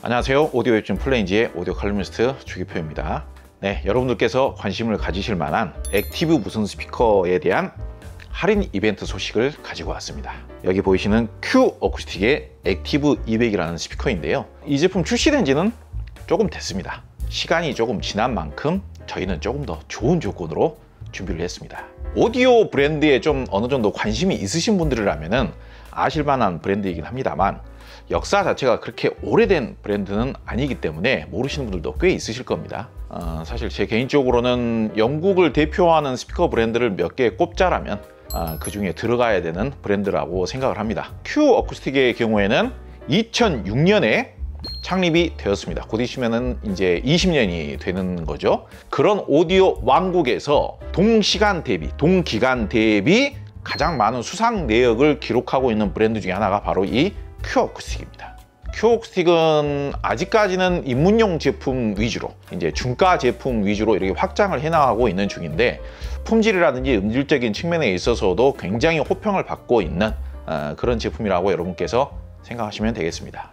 안녕하세요. 오디오 웹진 플레인지의 오디오 칼럼니스트 주기표입니다. 네, 여러분들께서 관심을 가지실 만한 액티브 무선 스피커에 대한 할인 이벤트 소식을 가지고 왔습니다. 여기 보이시는 Q 어쿠스틱의 액티브 200이라는 스피커인데요. 이 제품 출시된 지는 조금 됐습니다. 시간이 조금 지난 만큼 저희는 조금 더 좋은 조건으로 준비를 했습니다. 오디오 브랜드에 좀 어느 정도 관심이 있으신 분들이라면 아실 만한 브랜드이긴 합니다만 역사 자체가 그렇게 오래된 브랜드는 아니기 때문에 모르시는 분들도 꽤 있으실 겁니다. 사실 제 개인적으로는 영국을 대표하는 스피커 브랜드를 몇 개 꼽자라면 그 중에 들어가야 되는 브랜드라고 생각을 합니다. Q 어쿠스틱의 경우에는 2006년에 창립이 되었습니다. 곧 있으면은 이제 20년이 되는 거죠. 그런 오디오 왕국에서 동기간 대비 가장 많은 수상 내역을 기록하고 있는 브랜드 중에 하나가 바로 이 Q 어쿠스틱입니다. Q 어쿠스틱은 아직까지는 입문용 제품 위주로, 이제 중가 제품 위주로 이렇게 확장을 해나가고 있는 중인데 품질이라든지 음질적인 측면에 있어서도 굉장히 호평을 받고 있는 그런 제품이라고 여러분께서 생각하시면 되겠습니다.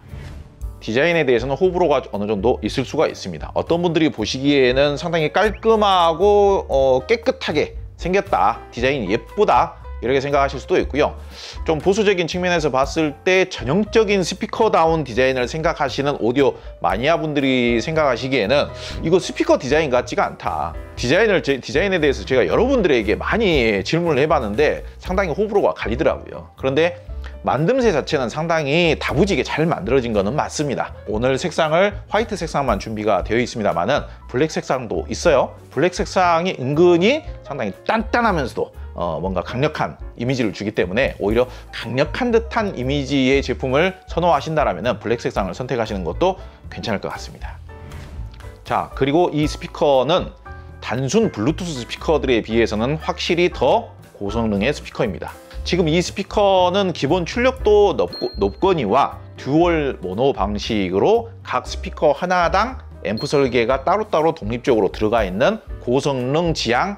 디자인에 대해서는 호불호가 어느 정도 있을 수가 있습니다. 어떤 분들이 보시기에는 상당히 깔끔하고 깨끗하게 생겼다, 디자인이 예쁘다 이렇게 생각하실 수도 있고요. 좀 보수적인 측면에서 봤을 때 전형적인 스피커다운 디자인을 생각하시는 오디오 마니아 분들이 생각하시기에는 이거 스피커 디자인 같지가 않다. 디자인에 대해서 제가 여러분들에게 많이 질문을 해봤는데 상당히 호불호가 갈리더라고요. 그런데 만듦새 자체는 상당히 다부지게 잘 만들어진 거는 맞습니다. 오늘 색상을 화이트 색상만 준비가 되어 있습니다만은 블랙 색상도 있어요. 블랙 색상이 은근히 상당히 단단하면서도 뭔가 강력한 이미지를 주기 때문에 오히려 강력한 듯한 이미지의 제품을 선호하신다면 블랙 색상을 선택하시는 것도 괜찮을 것 같습니다. 자, 그리고 이 스피커는 단순 블루투스 스피커들에 비해서는 확실히 더 고성능의 스피커입니다. 지금 이 스피커는 기본 출력도 높거니와 듀얼 모노 방식으로 각 스피커 하나당 앰프 설계가 따로따로 독립적으로 들어가 있는 고성능 지향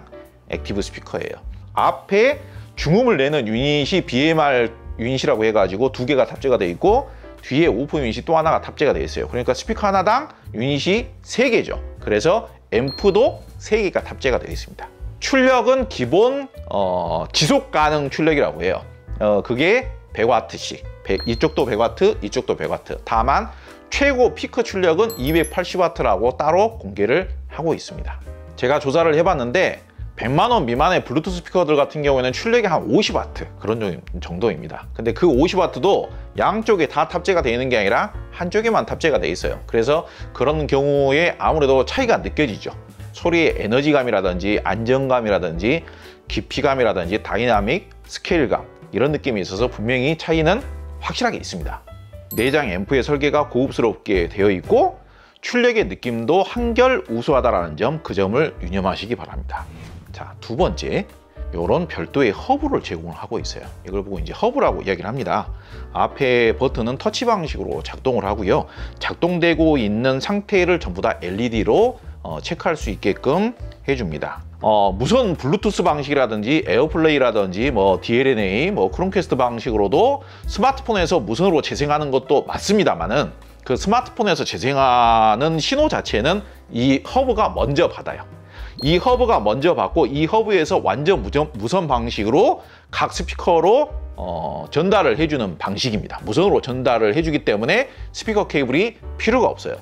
액티브 스피커예요. 앞에 중음을 내는 유닛이 BMR 유닛이라고 해가지고 두 개가 탑재가 되어 있고 뒤에 오프 유닛이 또 하나가 탑재가 되어 있어요. 그러니까 스피커 하나당 유닛이 3개죠. 그래서 앰프도 3개가 탑재가 되어 있습니다. 출력은 기본 지속 가능 출력이라고 해요. 그게 100W씩, 이쪽도 100W, 이쪽도 100W. 다만 최고 피크 출력은 280W라고 따로 공개를 하고 있습니다. 제가 조사를 해봤는데 100만 원 미만의 블루투스 스피커들 같은 경우에는 출력이 한 50W 그런 정도입니다. 근데 그 50W도 양쪽에 다 탑재가 되어 있는 게 아니라 한쪽에만 탑재가 되어 있어요. 그래서 그런 경우에 아무래도 차이가 느껴지죠. 소리의 에너지감이라든지 안정감이라든지 깊이감이라든지 다이나믹, 스케일감 이런 느낌이 있어서 분명히 차이는 확실하게 있습니다. 내장 앰프의 설계가 고급스럽게 되어 있고 출력의 느낌도 한결 우수하다는 점, 그 점을 유념하시기 바랍니다. 자, 두 번째, 이런 별도의 허브를 제공을 하고 있어요. 이걸 보고 이제 허브라고 이야기를 합니다. 앞에 버튼은 터치 방식으로 작동을 하고요. 작동되고 있는 상태를 전부 다 LED로 체크할 수 있게끔 해줍니다. 무선 블루투스 방식이라든지 에어플레이라든지 DLNA, 크롬캐스트 방식으로도 스마트폰에서 무선으로 재생하는 것도 맞습니다만은 그 스마트폰에서 재생하는 신호 자체는 이 허브가 먼저 받아요. 이 허브가 먼저 받고 이 허브에서 완전 무선 방식으로 각 스피커로 전달을 해주는 방식입니다. 무선으로 전달을 해주기 때문에 스피커 케이블이 필요가 없어요.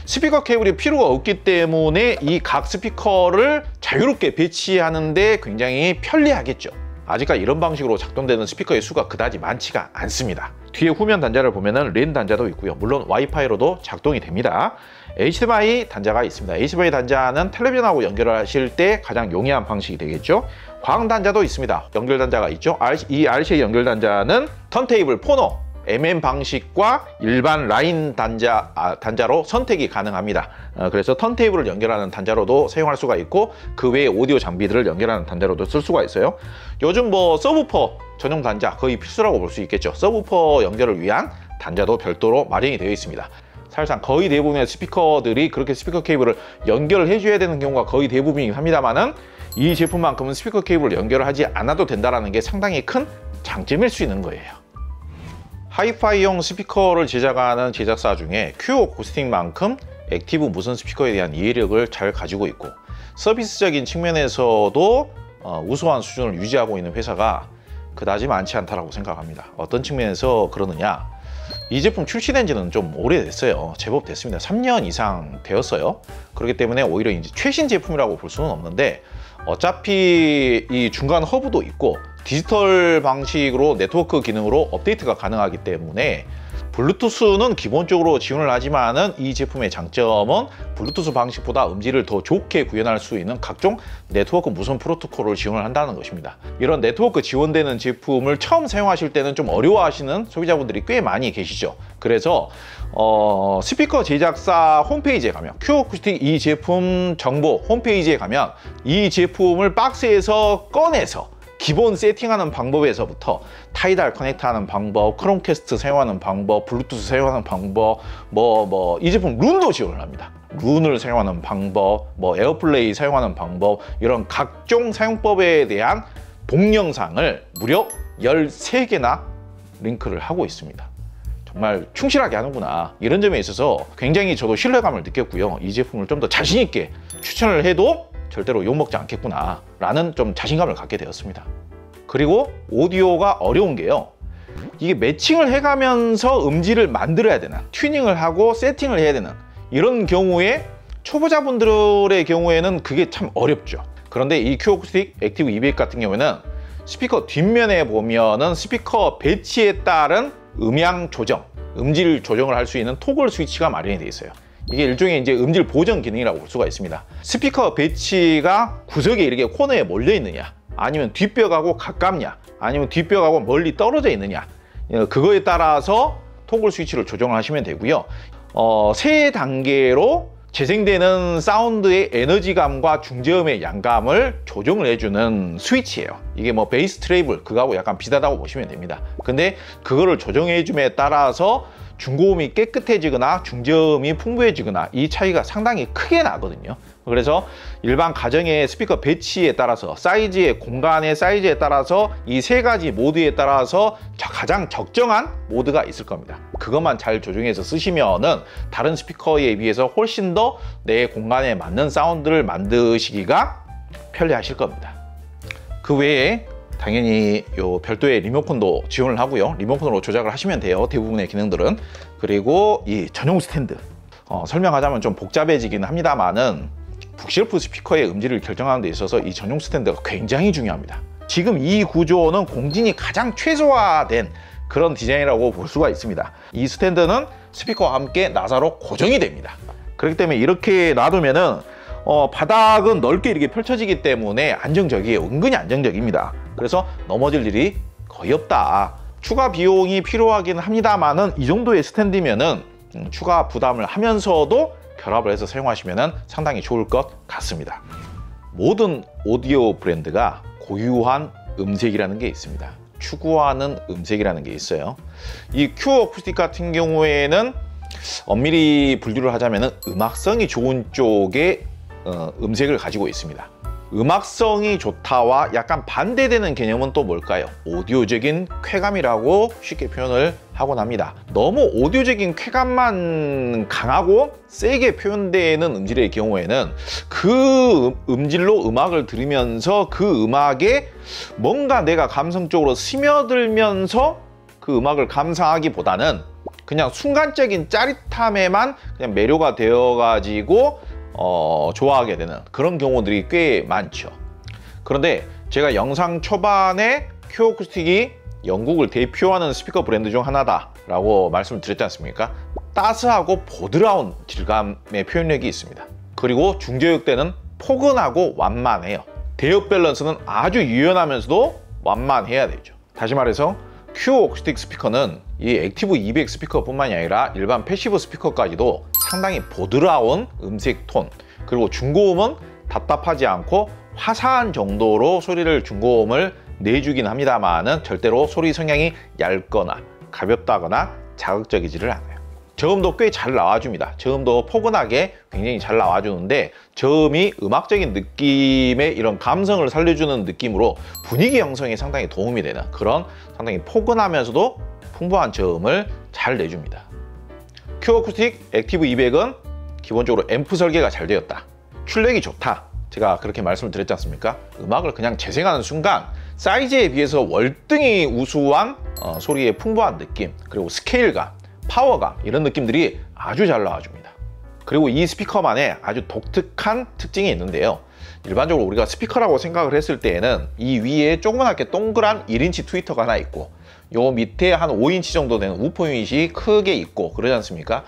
스피커 케이블이 필요가 없기 때문에 이 각 스피커를 자유롭게 배치하는데 굉장히 편리하겠죠. 아직까지 이런 방식으로 작동되는 스피커의 수가 그다지 많지가 않습니다. 뒤에 후면 단자를 보면은 랜 단자도 있고요. 물론 와이파이로도 작동이 됩니다. HDMI 단자가 있습니다. HDMI 단자는 텔레비전하고 연결하실 때 가장 용이한 방식이 되겠죠. 광 단자도 있습니다. 연결 단자가 있죠. 이 RCA 연결 단자는 턴테이블 포너 MM 방식과 일반 라인 단자로 선택이 가능합니다. 그래서 턴테이블을 연결하는 단자로도 사용할 수가 있고 그 외에 오디오 장비들을 연결하는 단자로도 쓸 수가 있어요. 요즘 서브우퍼 전용 단자 거의 필수라고 볼 수 있겠죠. 서브우퍼 연결을 위한 단자도 별도로 마련이 되어 있습니다. 사실상 거의 대부분의 스피커들이 그렇게 스피커 케이블을 연결을 해줘야 되는 경우가 거의 대부분이긴 합니다만은 이 제품만큼은 스피커 케이블을 연결을 하지 않아도 된다는 게 상당히 큰 장점일 수 있는 거예요. 하이파이용 스피커를 제작하는 제작사 중에 큐 어쿠스틱만큼 액티브 무선 스피커에 대한 이해력을 잘 가지고 있고 서비스적인 측면에서도 우수한 수준을 유지하고 있는 회사가 그다지 많지 않다고 생각합니다. 어떤 측면에서 그러느냐, 이 제품 출시된 지는 좀 오래됐어요. 제법 됐습니다. 3년 이상 되었어요. 그렇기 때문에 오히려 이제 최신 제품이라고 볼 수는 없는데, 어차피 이 중간 허브도 있고 디지털 방식으로 네트워크 기능으로 업데이트가 가능하기 때문에 블루투스는 기본적으로 지원을 하지만은 이 제품의 장점은 블루투스 방식보다 음질을 더 좋게 구현할 수 있는 각종 네트워크 무선 프로토콜을 지원을 한다는 것입니다. 이런 네트워크 지원되는 제품을 처음 사용하실 때는 좀 어려워하시는 소비자분들이 꽤 많이 계시죠. 그래서 스피커 제작사 홈페이지에 가면, 큐 어쿠스틱 이 제품 정보 홈페이지에 가면 이 제품을 박스에서 꺼내서 기본 세팅하는 방법에서부터 타이달 커넥트하는 방법, 크롬캐스트 사용하는 방법, 블루투스 사용하는 방법, 이 제품 룬도 지원을 합니다. 룬을 사용하는 방법, 에어플레이 사용하는 방법, 이런 각종 사용법에 대한 동영상을 무려 13개나 링크를 하고 있습니다. 정말 충실하게 하는구나, 이런 점에 있어서 굉장히 저도 신뢰감을 느꼈고요. 이 제품을 좀 더 자신 있게 추천을 해도 절대로 욕먹지 않겠구나 라는 좀 자신감을 갖게 되었습니다. 그리고 오디오가 어려운 게요, 이게 매칭을 해가면서 음질을 만들어야 되는, 튜닝을 하고 세팅을 해야 되는 이런 경우에 초보자분들의 경우에는 그게 참 어렵죠. 그런데 이 큐 어쿠스틱 액티브 200 같은 경우에는 스피커 뒷면에 보면은 스피커 배치에 따른 음향 조정, 음질 조정을 할 수 있는 토글 스위치가 마련이 되어 있어요. 이게 일종의 이제 음질 보정 기능이라고 볼 수가 있습니다. 스피커 배치가 구석에 이렇게 코너에 몰려 있느냐, 아니면 뒷벽하고 가깝냐, 아니면 뒷벽하고 멀리 떨어져 있느냐, 그거에 따라서 토글 스위치를 조정을 하시면 되고요. 세 단계로 재생되는 사운드의 에너지감과 중저음의 양감을 조정을 해주는 스위치예요. 이게 베이스 트래블 그거하고 약간 비슷하다고 보시면 됩니다. 근데 그거를 조정해줌에 따라서 중고음이 깨끗해지거나 중저음이 풍부해지거나 이 차이가 상당히 크게 나거든요. 그래서 일반 가정의 스피커 배치에 따라서, 사이즈의 공간의 사이즈에 따라서 이 세 가지 모드에 따라서 가장 적정한 모드가 있을 겁니다. 그것만 잘 조정해서 쓰시면은 다른 스피커에 비해서 훨씬 더 내 공간에 맞는 사운드를 만드시기가 편리하실 겁니다. 그 외에 당연히 요 별도의 리모컨도 지원을 하고요. 리모컨으로 조작을 하시면 돼요, 대부분의 기능들은. 그리고 이 전용 스탠드, 설명하자면 좀 복잡해지긴 합니다만은 북쉘프 스피커의 음질을 결정하는 데 있어서 이 전용 스탠드가 굉장히 중요합니다. 지금 이 구조는 공진이 가장 최소화된 그런 디자인이라고 볼 수가 있습니다. 이 스탠드는 스피커와 함께 나사로 고정이 됩니다. 그렇기 때문에 이렇게 놔두면은 바닥은 넓게 이렇게 펼쳐지기 때문에 안정적이에요. 은근히 안정적입니다. 그래서 넘어질 일이 거의 없다. 추가 비용이 필요하긴 합니다만은 이 정도의 스탠드면은 추가 부담을 하면서도 결합을 해서 사용하시면 상당히 좋을 것 같습니다. 모든 오디오 브랜드가 고유한 음색이라는 게 있습니다. 추구하는 음색이라는 게 있어요. 이 큐 어쿠스틱 같은 경우에는 엄밀히 분류를 하자면 음악성이 좋은 쪽의 음색을 가지고 있습니다. 음악성이 좋다와 약간 반대되는 개념은 또 뭘까요? 오디오적인 쾌감이라고 쉽게 표현을 하곤 합니다. 너무 오디오적인 쾌감만 강하고 세게 표현되는 음질의 경우에는 그 음질로 음악을 들으면서 그 음악에 뭔가 내가 감성적으로 스며들면서 그 음악을 감상하기보다는 그냥 순간적인 짜릿함에만 그냥 매료가 되어가지고 좋아하게 되는 그런 경우들이 꽤 많죠. 그런데 제가 영상 초반에 큐 어쿠스틱이 영국을 대표하는 스피커 브랜드 중 하나다 라고 말씀을 드렸지 않습니까? 따스하고 보드라운 질감의 표현력이 있습니다. 그리고 중저역대는 포근하고 완만해요. 대역 밸런스는 아주 유연하면서도 완만해야 되죠. 다시 말해서 큐 어쿠스틱 스피커는 이 액티브 200 스피커 뿐만이 아니라 일반 패시브 스피커까지도 상당히 보드라운 음색 톤, 그리고 중고음은 답답하지 않고 화사한 정도로 소리를 중고음을 내주긴 합니다만은 절대로 소리 성향이 얇거나 가볍다거나 자극적이지를 않아요. 저음도 꽤 잘 나와줍니다. 저음도 포근하게 굉장히 잘 나와주는데 저음이 음악적인 느낌의 이런 감성을 살려주는 느낌으로 분위기 형성에 상당히 도움이 되는 그런 상당히 포근하면서도 풍부한 저음을 잘 내줍니다. 큐 어쿠스틱 액티브 200은 기본적으로 앰프 설계가 잘 되었다, 출력이 좋다, 제가 그렇게 말씀을 드렸지 않습니까? 음악을 그냥 재생하는 순간 사이즈에 비해서 월등히 우수한 소리의 풍부한 느낌, 그리고 스케일감, 파워감, 이런 느낌들이 아주 잘 나와줍니다. 그리고 이 스피커만의 아주 독특한 특징이 있는데요, 일반적으로 우리가 스피커라고 생각을 했을 때에는 이 위에 조그맣게 동그란 1인치 트위터가 하나 있고 요 밑에 한 5인치 정도 되는 우퍼 유닛이 크게 있고 그러지 않습니까?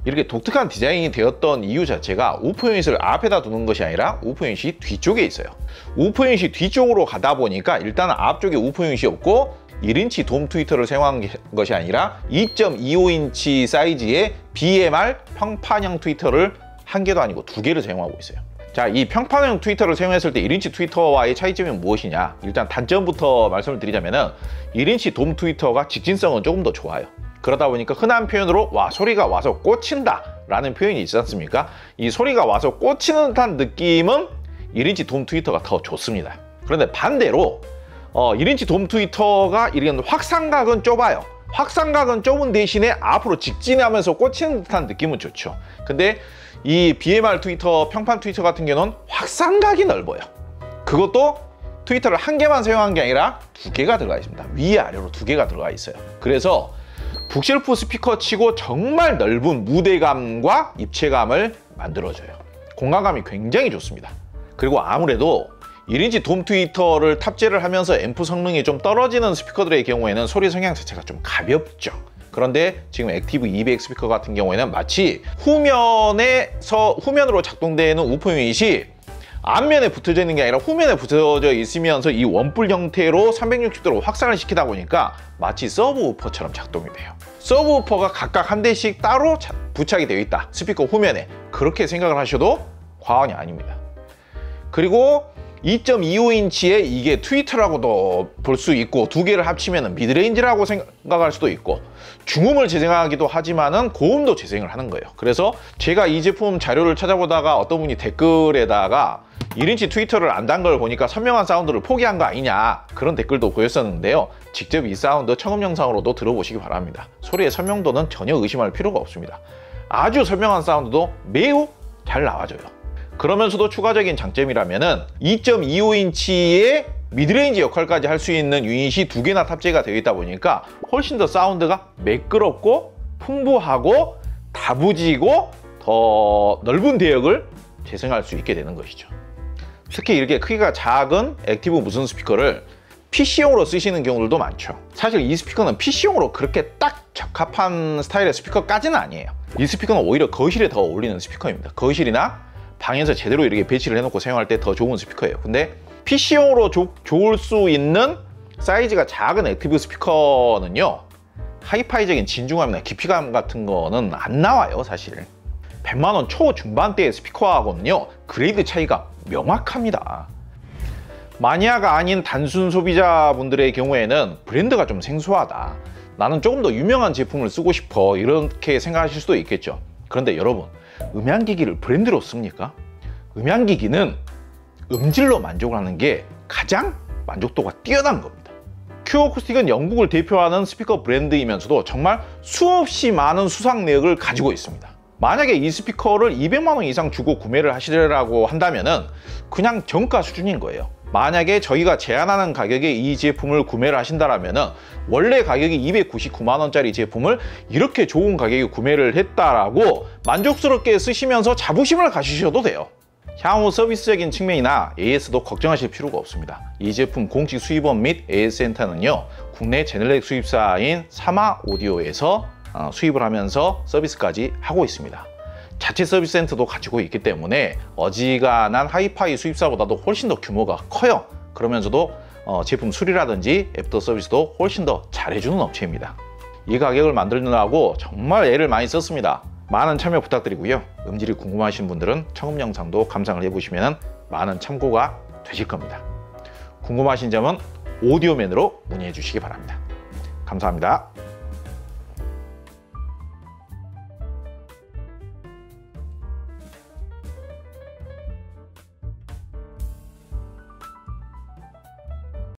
이렇게 독특한 디자인이 되었던 이유 자체가 우퍼 유닛을 앞에다 두는 것이 아니라 우퍼 유닛이 뒤쪽에 있어요. 우퍼 유닛이 뒤쪽으로 가다 보니까 일단 앞쪽에 우퍼 유닛이 없고 1인치 돔 트위터를 사용한 것이 아니라 2.25인치 사이즈의 BMR 평판형 트위터를 한 개도 아니고 두 개를 사용하고 있어요. 자, 이 평판형 트위터를 사용했을 때 1인치 트위터와의 차이점이 무엇이냐? 일단 단점부터 말씀을 드리자면은 1인치 돔 트위터가 직진성은 조금 더 좋아요. 그러다 보니까 흔한 표현으로 와, 소리가 와서 꽂힌다 라는 표현이 있지 않습니까? 이 소리가 와서 꽂히는 듯한 느낌은 1인치 돔 트위터가 더 좋습니다. 그런데 반대로 1인치 돔 트위터가 이런 확산각은 좁아요. 확산각은 좁은 대신에 앞으로 직진하면서 꽂히는 듯한 느낌은 좋죠. 근데 이 BMR 트위터, 평판 트위터 같은 경우는 확산각이 넓어요. 그것도 트위터를 한 개만 사용한 게 아니라 두 개가 들어가 있습니다. 위아래로 두 개가 들어가 있어요. 그래서 북쉘프 스피커 치고 정말 넓은 무대감과 입체감을 만들어줘요. 공간감이 굉장히 좋습니다. 그리고 아무래도 1인치 돔 트위터를 탑재를 하면서 앰프 성능이 좀 떨어지는 스피커들의 경우에는 소리 성향 자체가 좀 가볍죠. 그런데 지금 액티브 200 스피커 같은 경우에는 마치 후면으로 작동되는 우퍼 유닛이 앞면에 붙어져 있는 게 아니라 후면에 붙어져 있으면서 이 원뿔 형태로 360도로 확산을 시키다 보니까 마치 서브우퍼처럼 작동이 돼요. 서브우퍼가 각각 한 대씩 따로 부착이 되어 있다, 스피커 후면에. 그렇게 생각을 하셔도 과언이 아닙니다. 그리고 2.25인치에 이게 트위터라고도 볼 수 있고 두 개를 합치면 미드레인지라고 생각할 수도 있고 중음을 재생하기도 하지만은 고음도 재생을 하는 거예요. 그래서 제가 이 제품 자료를 찾아보다가 어떤 분이 댓글에다가 1인치 트위터를 안 단 걸 보니까 선명한 사운드를 포기한 거 아니냐, 그런 댓글도 보였었는데요. 직접 이 사운드 청음 영상으로도 들어보시기 바랍니다. 소리의 선명도는 전혀 의심할 필요가 없습니다. 아주 선명한 사운드도 매우 잘 나와줘요. 그러면서도 추가적인 장점이라면은 2.25인치의 미드레인지 역할까지 할 수 있는 유닛이 두 개나 탑재가 되어 있다 보니까 훨씬 더 사운드가 매끄럽고 풍부하고 다부지고 더 넓은 대역을 재생할 수 있게 되는 것이죠. 특히 이렇게 크기가 작은 액티브 무선 스피커를 PC용으로 쓰시는 경우들도 많죠. 사실 이 스피커는 PC용으로 그렇게 딱 적합한 스타일의 스피커까지는 아니에요. 이 스피커는 오히려 거실에 더 어울리는 스피커입니다. 거실이나 방에서 제대로 이렇게 배치를 해놓고 사용할 때 더 좋은 스피커예요. 근데 PC용으로 좋을 수 있는 사이즈가 작은 액티브 스피커는요, 하이파이적인 진중함이나 깊이감 같은 거는 안 나와요. 사실 100만원 초중반대의 스피커하고는요 그레이드 차이가 명확합니다. 마니아가 아닌 단순 소비자분들의 경우에는 브랜드가 좀 생소하다, 나는 조금 더 유명한 제품을 쓰고 싶어, 이렇게 생각하실 수도 있겠죠. 그런데 여러분, 음향기기를 브랜드로 씁니까? 음향기기는 음질로 만족을 하는 게 가장 만족도가 뛰어난 겁니다. 큐 어쿠스틱은 영국을 대표하는 스피커 브랜드이면서도 정말 수없이 많은 수상 내역을 가지고 있습니다. 만약에 이 스피커를 200만 원 이상 주고 구매를 하시려고 한다면은 그냥 정가 수준인 거예요. 만약에 저희가 제안하는 가격에 이 제품을 구매를 하신다라면은 원래 가격이 299만 원짜리 제품을 이렇게 좋은 가격에 구매를 했다라고 만족스럽게 쓰시면서 자부심을 가지셔도 돼요. 향후 서비스적인 측면이나 AS도 걱정하실 필요가 없습니다. 이 제품 공식 수입원 및 AS 센터는요, 국내 제너렉 수입사인 사마 오디오에서 수입을 하면서 서비스까지 하고 있습니다. 자체 서비스 센터도 가지고 있기 때문에 어지간한 하이파이 수입사보다도 훨씬 더 규모가 커요. 그러면서도 제품 수리라든지 애프터 서비스도 훨씬 더 잘해주는 업체입니다. 이 가격을 만들느라고 정말 애를 많이 썼습니다. 많은 참여 부탁드리고요. 음질이 궁금하신 분들은 청음 영상도 감상을 해보시면 많은 참고가 되실 겁니다. 궁금하신 점은 오디오맨으로 문의해 주시기 바랍니다. 감사합니다.